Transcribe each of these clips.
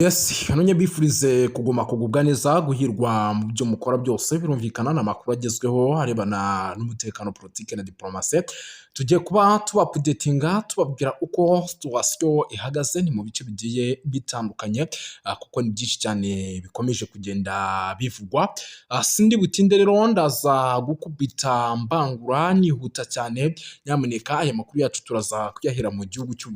Yes, nonye bifurize kuguma kugubwa neza guhirwa mu byo mukora byose birumvikana n'amakuru agezweho arebana n'umutekano politike na diplomasi tugiye kuba updatinga tubabwira uko situation ihagaze ni mu bice bigiye bitandukanye kuko ni byinshi cyane bikomeje kugenda bivugwa. Sindi butinde rero ndaza gukubita mbangura nihuta cyane, nyamuneka aya makuru yacu turaza kuyahera mu gihugu cy'u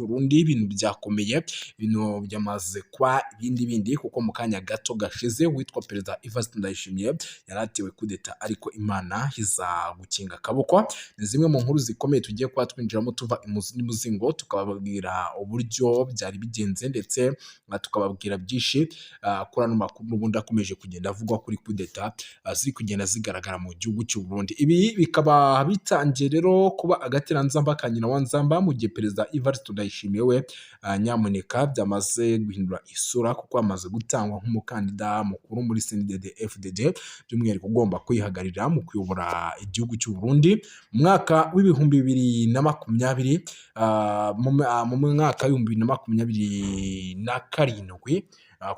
Burundi ibintu byakomeye, ibintu byamaze kwa ibindi kuko mu kanya gato gashize witwa Perezida Evariste Ndayishimiye yaratewe kudeta ariko Imana iza gukinga akaboko. Ni zimwe mu nkuru zikomeye tugiye kuba twinjiramo tuva imuzi n'umuzingo, tukababwira uburyo byari bigenze ndetse tukababwira byinshi kuri ano makuru n'ubundi akomeje kugenda avugwa kuri kudeta ziri kugenda zigaragara mu gihugu cy'u Burundi. Ibi bikaba bitangiye rero kuba agateranzamba ka nyina wa nzamba mu gihe Perezida Evariste Ndayishimiye we nyamuneka byamaze guhindura isura kuko amaze gutangwa nk'umukandida mukuru muri CNDD-FDD by'umwihariko ugomba kwihagarira mu kuyobora igihugu cy'u Burundi mu mwaka w'ibihumbi 2020 mu mwaka w'ibihumbi 2027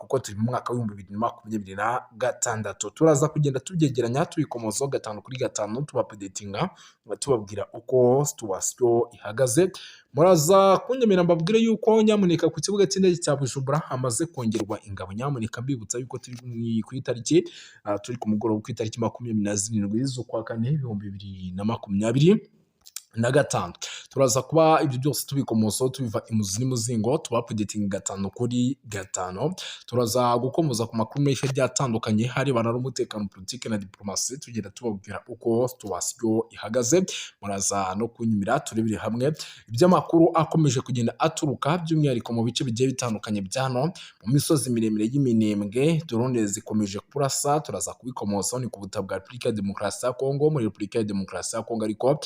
kuko turi mu mwaka w'ibihumbi 2026. Turaza kugenda tubyegeranya tubikomozaho gatanu kuri gatanu tubapdatinga tubabwira uko situation ihagaze. Muraza kunyemera mbabwire yuko nyamuneka ku kibuga cy'indege cya Bujumbura hamaze kongerwa ingabo. Nyamuneka mbibutsa yuko turi ku itariki turi ku mugoroba ku itariki 27 z'ukwa kane 2025. Turaza kuba ibyo byose tubikomozaho tubiva imuzi n'umuzingo tubapdating gatanu kuri gatanu. Turaza gukomoza ku makuru menshi agiye atandukanye harebana n'umutekano politike na diplomasi tugenda tubabwira uko situation ihagaze. Muraza no kunyumira turebere hamwe iby'amakuru akomeje kugenda aturuka by'umwihariko mu bice bigiye bitandukanye byano mu misozi miremire y'Iminembwe. Drone zikomeje kurasa, turaza kubikomozaho ni ku butaka bwa Repubulika ya Demokarasi ya Kongo. Muri Repubulika ya Demokarasi ya Kongo ariko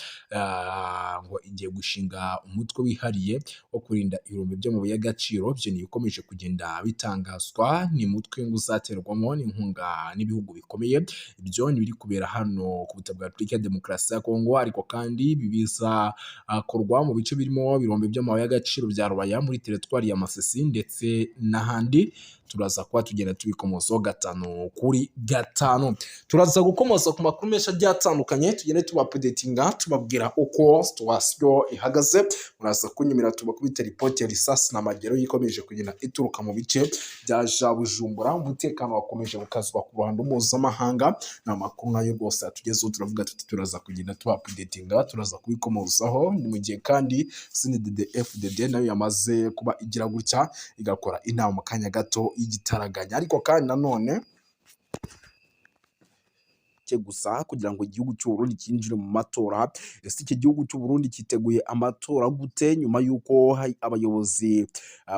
ngo igiye gushinga umutwe wihariye wo kurinda ibirombe by'amabuye y'agaciro. Byo ni bikomeje kugenda bitangazwa, ni umutwe ngo uzaterwamo n'inkunga n'ibihugu bikomeye. Ibyo ni biri kubera hano ku butaka bwa Repubulika ya Demokarasi ya Kongo, ariko kandi bibiza akorwa mu bice birimo ibirombe by'amabuye y'agaciro bya Rubaya muri teritwari ya Masisi ndetse n'ahandi. Turaza kuba tugenda tubikomozaho gatanu kuri gatanu. Turaza gukomoza ku makuru menshi agiye atandukanye tugende tubapdatinga tubabwira uko situation ihagaze. Muraza kunyumira tubakubita report ya risasi n'amagero yikomeje kugenda ituruka mu bice bya Bujumbura. Umutekano wakomeje gukazwa ku ruhando mpuzamahanga, n'amakuru nayo rwose atugezeho turavuga tuti turaza kugenda tubapdatinga turaza kubikomozaho. Ni mu gihe kandi CNDD-FDD nayo yamaze kuba igira gutya igakora inama mu kanya gato y'igitaraganya, ariko kandi nanone gusa kugira ngo igihugu cy'u Burundi cyinjire mu matora. Ese iki gihugu cy'u Burundi cyiteguye amatora gute nyuma y'uko abayobozi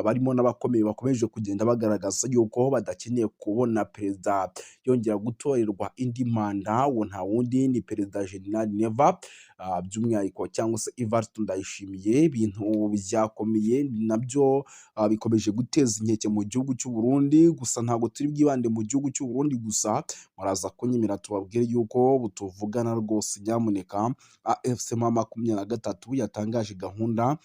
barimo n'abakomeye bakomeje kugenda bagaragaza yuko badakeneye kubona perezida yongera gutorerwa indi manda? Uwo nta wundi ni Perezida General Neva by'umwihariko cyangwa se Evariste Ndayishimiye. Ibintu byakomeye nabyo bikomeje guteza inkeke mu gihugu cy'u Burundi. Gusa ntabwo turi bwibande mu gihugu cy'u Burundi gusa, muraza kunyemera tubabwire yuko butuvugana rwose. Nyamuneka AFC M23 yatangaje gahunda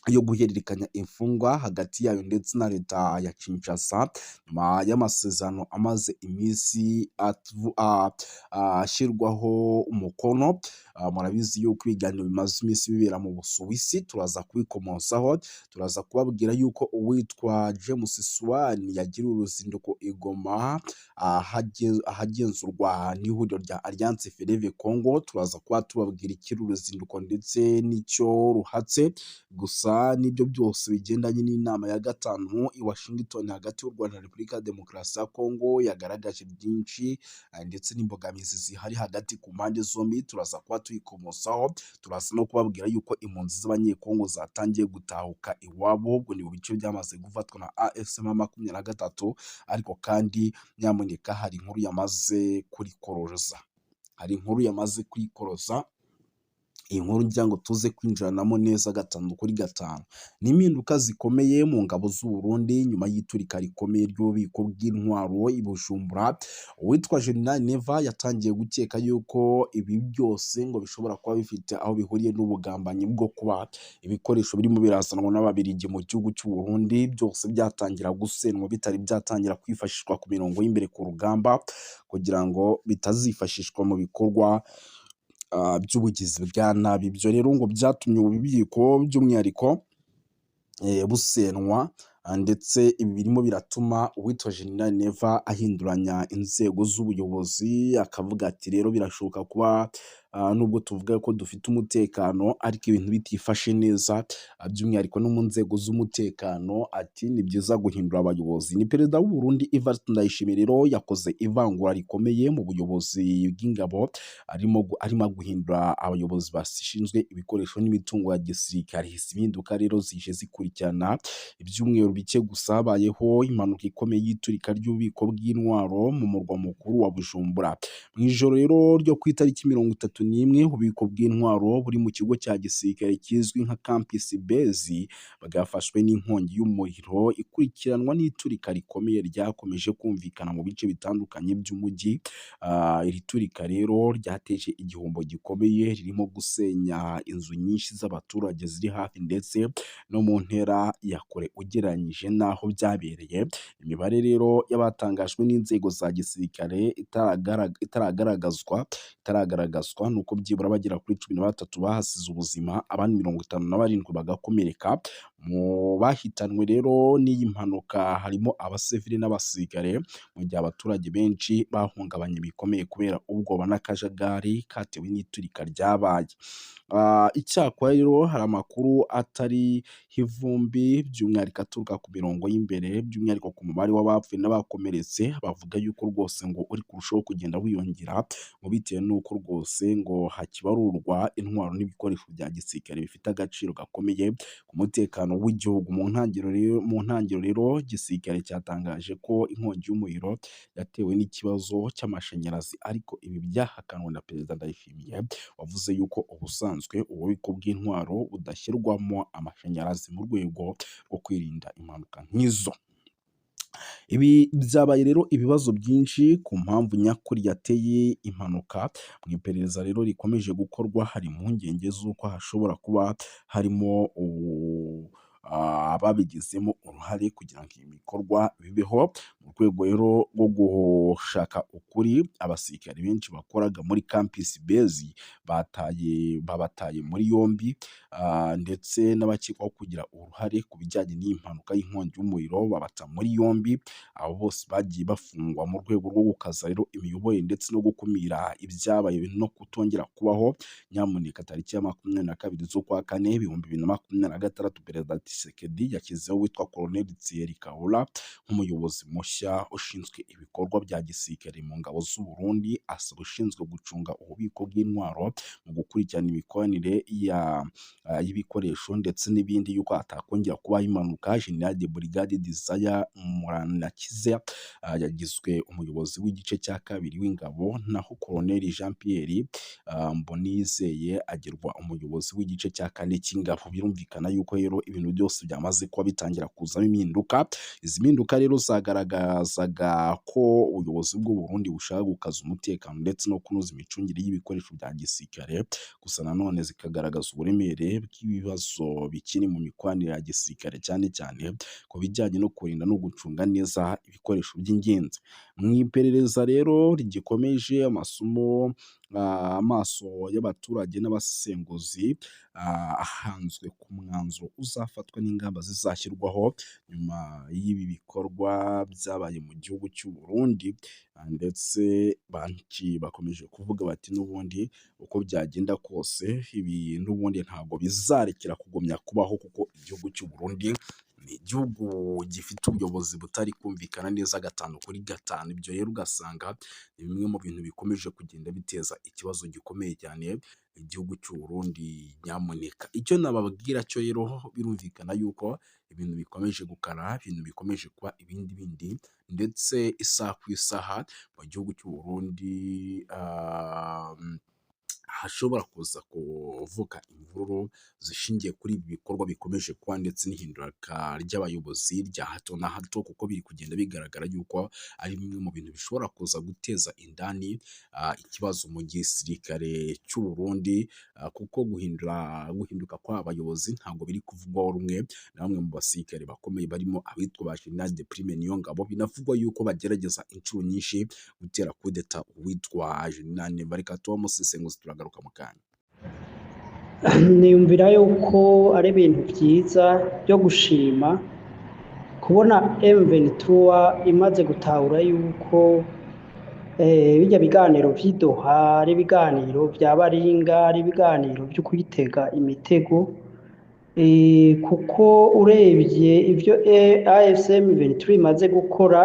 yo guhererekanya imfungwa hagati yayo ndetse na leta ya Kinshasa nyuma y'amasezerano amaze iminsi ashyirwaho umukono. Murabizi yuko ibiganiro bimaze iminsi bibera mu Busuwisi, turaza kubikomozaho. Turaza kubabwira yuko uwitwa James Swan yagira uruzinduko i Goma ahagenzurwa n'ihuriro rya Alliance Fleuve Congo. Turaza kuba tubabwira ikiri uruzinduko ndetse n'icyo ruhatse. Gusa nibyo byose bigendanye n'inama ya gatanu i Washington hagati y'u Rwanda na Repubulika ya Demokarasi ya Kongo yagaragaje byinshi ndetse n'imbogamizi zihari hagati ku mpande zombi. Turaza kuba tuyikomosaho. Turaza no kubabwira yuko impunzi z'abanyekongo zatangiye gutahuka iwabo, ubwo ni mu bice byamaze gufatwa na AFC M23. Ariko kandi nyamuneka hari inkuru yamaze kurikoroza, iyi nkuru ngira ngo tuze kwinjiranamo neza gatanu kuri gatanu. Ni impinduka zikomeye mu ngabo z'u Burundi nyuma y'iturika rikomeye ry'ububiko bw'intwaro i Bujumbura. Uwitwa General Neva yatangiye gukeka yuko ibi byose ngo bishobora kuba bifite aho bihuriye n'ubugambanyi bwo kuba ibikoresho birimo birazanwa n'Ababiligi mu gihugu cy'u Burundi byose byatangira gusenwa bitari byatangira kwifashishwa ku mirongo y'imbere ku rugamba, kugira ngo bitazifashishwa mu bikorwa by'ubugizi bwa nabi. Ibyo rero ngo byatumye ububiko by'umwihariko busenwa, ndetse ibi birimo biratuma uwitwa General Neva ahinduranya inzego z'ubuyobozi, akavuga ati rero birashoboka kuba nubwo tuvuga ko dufite umutekano ariko ibintu bitifashe neza, by'umwihariko no mu nzego z'umutekano, ati ni byiza guhindura abayobozi. Ni perezida w'u Burundi Evariste Ndayishimiye rero yakoze ivangura rikomeye mu buyobozi bw'ingabo, arimo guhindura abayobozi bashinzwe ibikoresho n'imitungo ya gisirikare. Izi mpinduka rero zije zikurikirana ibyumweru bike gusa habayeho impanuka ikomeye y'iturika ry'ububiko bw'intwaro mu murwa mukuru wa Bujumbura. Mu ijoro rero ryo ku itariki 31 ububiko bw'intwaro buri mu kigo cya gisirikare kizwi nka Campus Base bwafashwe n'inkongi y'umuriro ikurikiranwa n'iturika rikomeye ryakomeje kumvikana mu bice bitandukanye by'umujyi. Iri turika rero ryateje igihombo gikomeye, ririmo gusenya inzu nyinshi z'abaturage ziri hafi ndetse no mu ntera ya kure ugereranyije n'aho byabereye. Imibare rero y'abatangajwe n'inzego za gisirikare itaragaragazwa ni uko byibura bagera kuri 13 bahasize ubuzima, abandi 57 bagakomereka. Mu bahitanwe rero n'iyi mpanuka harimo abasivili n'abasirikare, mu gihe abaturage benshi bahungabanye bikomeye kubera ubwoba n'akajagari katewe n'iturika ryabaye. Icyakora rero hari amakuru atari ivumbi by'umwihariko aturuka ku mirongo y'imbere, by'umwihariko ku mubare w'abapfuye n'abakomeretse, bavuga yuko rwose ngo uri kurushaho kugenda wiyongera, ngo bitewe n'uko rwose ngo hakibarurwa intwaro n'ibikoresho bya gisirikare bifite agaciro gakomeye ku mutekano w'igihugu. Mu ntangiriro rero igisirikare cyatangaje ko inkongi y'umuriro yatewe n'ikibazo cy'amashanyarazi, ariko ibi byahakanwe na Perezida Ndayishimiye wavuze yuko ubusanzwe ububiko bw'intwaro budashyirwamo amashanyarazi mu rwego rwo kwirinda impanuka nk'izo. Ibi byabaye rero ibibazo byinshi ku mpamvu nyakuri yateye impanuka. Mu iperereza rero rikomeje gukorwa hari impungenge z'uko hashobora kuba harimo ababigizemo uruhare kugira ngo ibi bikorwa bibeho. Mu rwego rero rwo gushaka ukuri, abasirikare benshi bakoraga muri Campus Base babataye muri yombi, ndetse n'abakekwaho kugira uruhare ku bijyanye n'iyi mpanuka y'inkongi y'umuriro babata muri yombi. Abo bose bagiye bafungwa mu rwego rwo gukaza rero imiyoborere ndetse no gukumira ibyabaye no kutongera kubaho. Nyamuneka tariki ya 22 z'ukwa kane 2026 Perezida Tshisekedi yashyizeho witwa Colonel Thierry Kahura nk'umuyobozi mushya ushinzwe ibikorwa bya gisirikare mu ngabo z'u Burundi, asaba ushinzwe gucunga ububiko bw'intwaro mu gukurikirana imikoranire y'ibikoresho ndetse n'ibindi, yuko atakongera kubaho impanuka. General de Brigade Desire Muranakize yagizwe umuyobozi w'igice cya kabiri w'ingabo, naho Colonel Jean Pierre Mboniyizeye agirwa umuyobozi w'igice cya kane cy'ingabo. Birumvikana yuko rero ibintu byose byamaze kuba bitangira kuzamo impinduka. Izi mpinduka rero zagaragazaga ko ubuyobozi bw'u Burundi bushaka gukaza umutekano ndetse no kunoza imicungire y'ibikoresho bya gisirikare, gusa nanone zikagaragaza uburemere bw'ibibazo bikiri mu mikoranire ya gisirikare, cyane cyane ku bijyanye no kurinda no gucunga neza ibikoresho by'ingenzi. Mu iperereza rero rigikomeje, amaso y'abaturage n'abasesenguzi ahanzwe ku mwanzuro uzafatwa n'ingamba zizashyirwaho nyuma y'ibi bikorwa byabaye mu gihugu cy'u Burundi, ndetse banki bakomeje kuvuga bati n'ubundi uko byagenda kose ibi n'ubundi ntabwo bizarekera kugumya kubaho, kuko igihugu cy'u Burundi ni igihugu gifite ubuyobozi butari kumvikana neza gatanu kuri gatanu. Ibyo rero ugasanga ni bimwe mu bintu bikomeje kugenda biteza ikibazo gikomeye cyane igihugu cy'u Burundi. Nyamuneka icyo nababwira cyo rero, birumvikana yuko ibintu bikomeje gukara, ibintu bikomeje kuba ibindi bindi, ndetse isaha ku isaha mu gihugu cy'u Burundi hashobora kuza kuvuka imvururu zishingiye kuri ibi bikorwa bikomeje kuba ndetse n'ihindurika ry'abayobozi rya hato na hato, kuko biri kugenda bigaragara yuko ari bimwe mu bintu bishobora kuza guteza indani ikibazo mu gisirikare cy'u Burundi, kuko guhinduka kw'abayobozi ntabwo biri kuvugwaho rumwe na bamwe mu basirikare bakomeye barimo abitwa ba General de Prime Niyongabo. Binavugwa yuko bagerageza inshuro nyinshi gutera kudeta uwitwa General Neva. Reka tuba musesenguzi, turagaruka mu kanya. Niyumvira yuko ari ibintu byiza byo gushima kubona M23 imaze gutahura yuko bijya biganiro vy'Idoha ari ibiganiro vya baringa, ari ibiganiro vyo kwitega imitego, kuko urebye ivyo AFC M23 imaze gukora,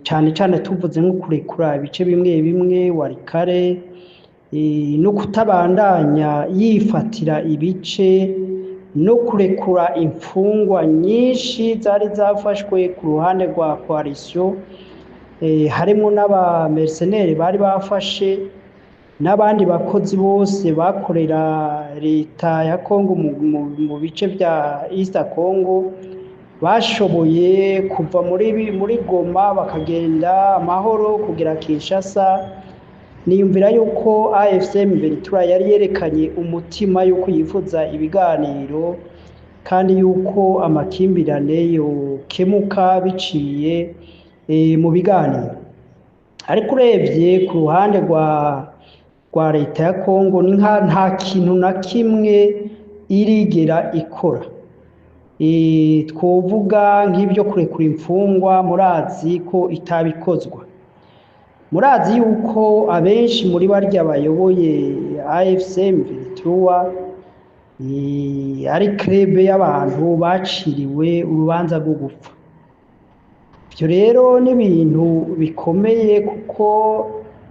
cyane cyane tuvuze nko kurekura ibice bimwe bimwe Walikale, no kutabandanya yifatira ibice, no kurekura imfungwa nyinshi zari zafashwe ku ruhande rwa coalition, harimo n'aba mercenaires bari bafashe n'abandi bakozi bose bakorera leta ya Congo mu bice bya East Congo, bashoboye kuva muri Goma bakagenda amahoro kugera Kinshasa. Niyumvira yuko AFC M23 yari yerekanye umutima yuko yifuza ibiganiro kandi yuko amakimbirane yokemuka biciye mu biganiro. Ariko urebye ku ruhande rwa leta ya Congo nta kintu na kimwe irigera ikora. Twovuga nk'ibyo kurekura imfungwa, murazi ko itabikozwa. Murazi yuko abenshi muri barya bayoboye AFC M23 ari krebe y'abantu baciriwe urubanza rwo gupfa. Ibyo rero ni ibintu bikomeye, kuko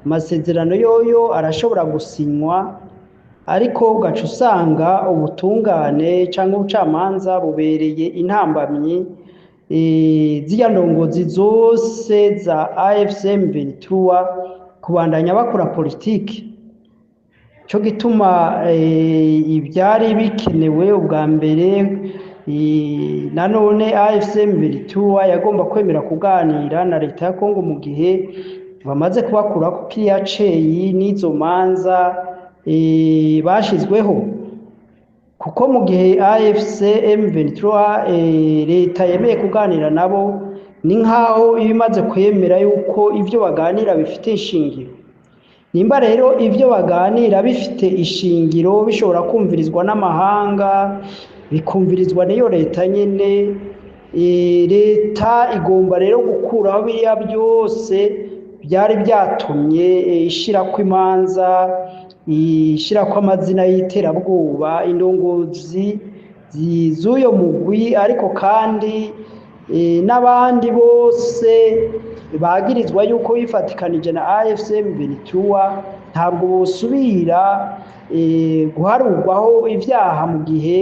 amasezerano yoyo arashobora gusinywa, ariko ugaca usanga ubutungane cyangwa ubucamanza bubereye intambamyi ziriya ndongozi zose za AFC M23 kubandanya bakora politiki. Cyo gituma ibyari bikenewe ubwa mbere, nanone AFC M23 yagomba kwemera kuganira na leta ya Congo mu gihe bamaze kubakura ku kiriya ceyi n'izo manza bashizweho, kuko mu gihe AFC M23 leta yemeye kuganira nabo, ni nkaho ibimaze kwemera yuko ibyo baganira bifite ishingiro. Nimba rero ibyo baganira bifite ishingiro, bishobora kumvirizwa n'amahanga, bikumvirizwa n'iyo leta nyene, leta igomba rero gukuraho biriya byose byari byatumye ishirako imanza, ishirako amazina y'iterabwoba, indongozi z'uyo mugwi, ariko kandi n'abandi bose bagirizwa yuko bifatikanije na AFC M23 ntabwo bosubira guharurwaho ibyaha mu gihe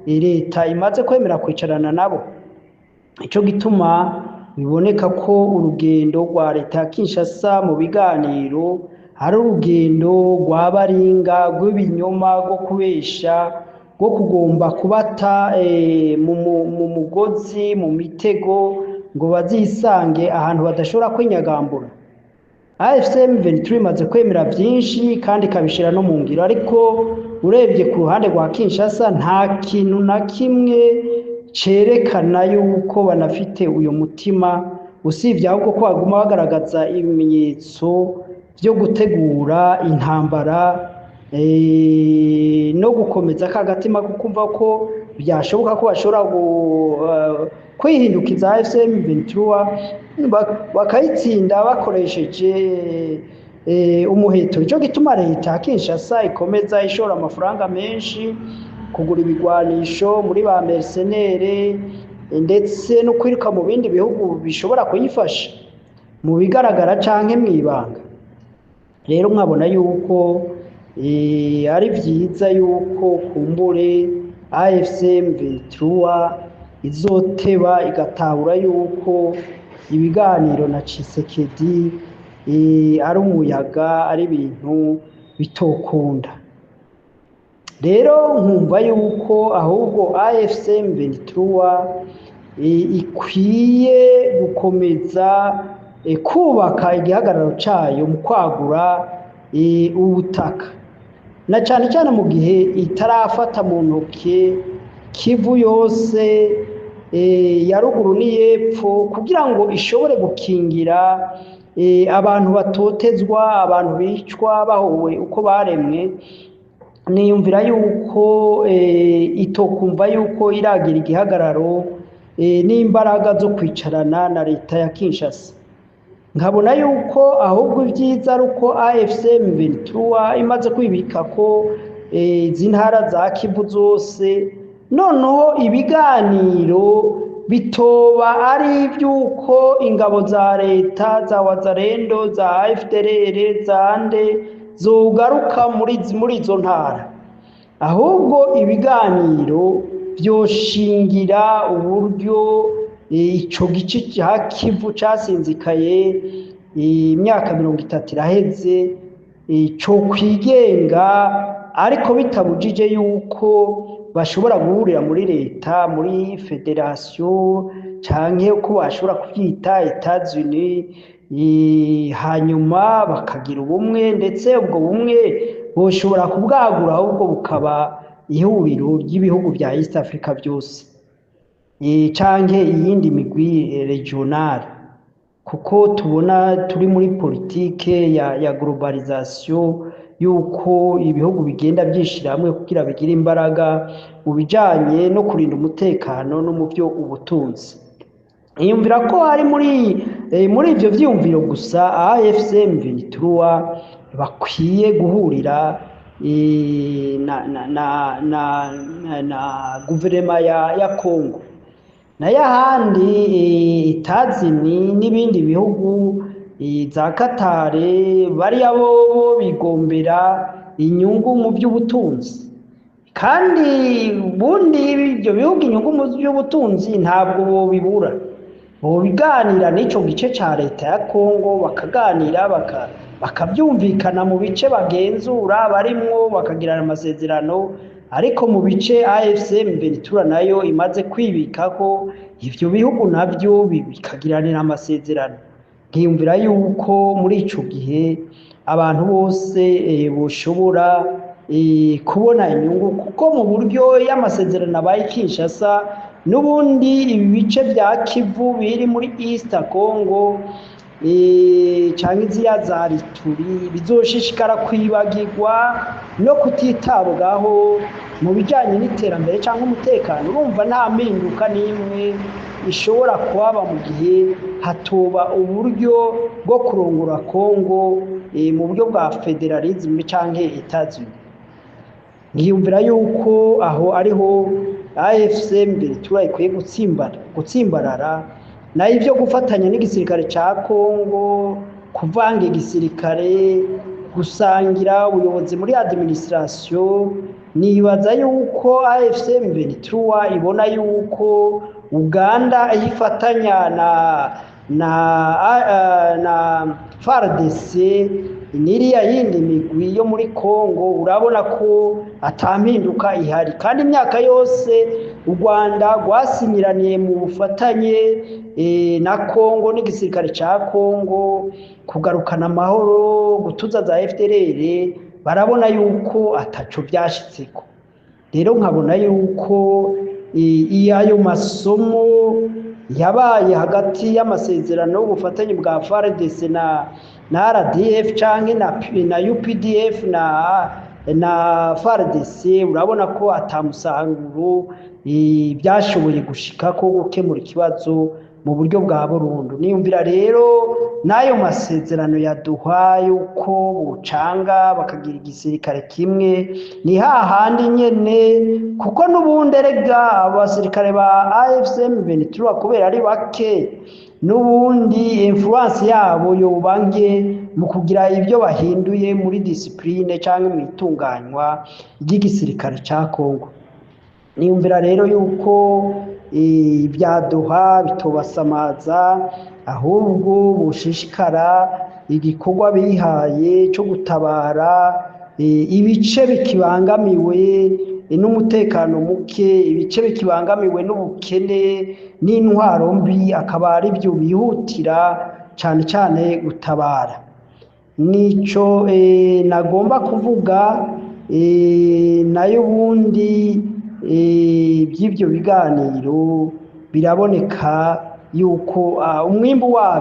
leta imaze kwemera kwicarana nabo. Ico gituma biboneka ko urugendo rwa leta ya Kinshasa mu biganiro hari urugendo rwa baringa, rw'ibinyoma, rwo kubesha, rwo kugomba kubata mu mugozi, mu mitego, ngo bazisange ahantu badashobora kwinyagambura. AFC M23 imaze kwemera byinshi kandi ikabishira no mu ngiro, ariko urebye ku ruhande rwa Kinshasa nta kintu na kimwe cerekana yuko banafite uyu mutima, usibye ahubwo ko baguma bagaragaza ibimenyetso byo gutegura intambara no gukomeza kagatima kukumva ko byashoboka ko bashobora kwihindukiza AFC M23 bakayitsinda bakoresheje umuheto. Ico gituma leta ya Kinshasa ikomeza ishora amafaranga menshi kugura ibigwanisho muri ba mercenaires, ndetse no kwiruka mu bindi bihugu bishobora kuyifasha mu bigaragara canke mwibanga. Rero mwabona yuko ari vyiza yuko kumbure AFC M23 izoteba igatahura yuko ibiganiro na Tshisekedi ari umuyaga, ari ibintu bitokunda. Rero nkumva yuko ahubwo AFC M23 ikwiye gukomeza kubaka igihagararo cayo mu kwagura ubutaka, na cyane cyane mu gihe itarafata mu ntoke Kivu yose ya ruguru n'iyepfo, kugira ngo ishobore gukingira abantu batotezwa, abantu bicwa bahowe uko baremwe. Niyumvira yuko itokumva yuko iragira igihagararo n'imbaraga zo kwicarana na leta ya Kinshasa. Nkabona yuko ahubwo ibyiza ari uko AFC M23 imaze kwibika ko izi ntara za Kivu zose, noneho ibiganiro bitoba ari iby'uko ingabo za leta za Wazalendo, za FDLR, za nde zogaruka muri izo ntara, ahubwo ibiganiro byoshingira uburyo ico gice cya Kivu casinzikaye imyaka 30 iraheze cyo kwigenga, ariko bitabujije yuko bashobora guhurira muri leta, muri federation, canke uko bashobora kubyita Etats-Unis, hanyuma bakagira ubumwe, ndetse ubwo bumwe boshobora kubwagura ahubwo bukaba ihuriro ry'ibihugu bya East Africa byose, canke iyindi migwi regional, kuko tubona turi muri politike ya globalisation, yuko ibihugu bigenda byishira hamwe kugira bigire imbaraga mu bijanye no kurinda umutekano no mu byo ubutunzi. Iyumvira ko ari muri ivyo vyumviro gusa AFC M23 bakwiye guhurira na guverinoma ya Congo, n'ayahandi Etats-Unis n'ibindi bihugu za Qatar, bari abo bigombera inyungu mu by'ubutunzi, kandi bundi ibyo bihugu inyungu mu by'ubutunzi ntabwo bo bibura, bo biganira n'ico gice ca leta ya Congo, bakaganira bakabyumvikana mu bice bagenzura barimwo, bakagirana amasezerano, ariko mu bice AFC M23 nayo imaze kwibika ko ivyo bihugu navyo bikagiranira amasezerano. Ngiyumvira yuko muri ico gihe abantu bose boshobora kubona inyungu, kuko mu buryo y'amasezerano abaye Kinshasa, n'ubundi ibi bice bya Kivu biri muri East Congo canke iziya za Ituri bizoshishikara kwibagirwa no kutitabwaho mu bijanye n'iterambere canke umutekano. Urumva nta mpinduka n'imwe ishobora kuba mu gihe hatoba uburyo bwo kurongora Congo mu buryo bwa federalism canke Etats-Unis. Ngiyumvira yuko aho ariho AFC M23 ikwiye gutsimbarara, na ivyo gufatanya n'igisirikare ca Congo, kuvanga igisirikare, gusangira ubuyobozi muri administration. Nibaza yuko AFC M23 ibona yuko Uganda ifatanya na FARDC n'iriya yindi migwi yo muri Congo, urabona ko atampinduka ihari, kandi imyaka yose u Rwanda rwasinyiraniye mu bufatanye na Congo n'igisirikare ca Congo kugarukana amahoro, gutuza za FDLR, barabona yuko ataco byashitseko. Rero nkabona yuko ayo masomo yabaye hagati y'amasezerano y'ubufatanye bwa FARDC na RDF canke na UPDF na FARDC, urabona ko atamusaruro byashoboye gushika ko gukemura ikibazo mu buryo bwa burundu. Niyumvira rero n'ayo masezerano yaduha yuko bucanga bakagira igisirikare kimwe, ni hahandi nyene, kuko n'ubundi erega abasirikare ba AFC M23 kubera ari bake, n'ubundi influence yabo yobange mu kugira ibyo bahinduye muri discipline canke mu itunganywa ry'igisirikare ca Congo. Niyumvira rero yuko ibyaduha bitobasamaza, ahubwo bushishikara igikorwa bihaye cyo gutabara ibice bikibangamiwe n'umutekano muke, ibice bikibangamiwe n'ubukene n'intwaro mbi, akaba ari byo bihutira cyane cyane gutabara. Nico nagomba kuvuga, nayo ubundi by'ibyo biganiro biraboneka yuko umwimbu wabyo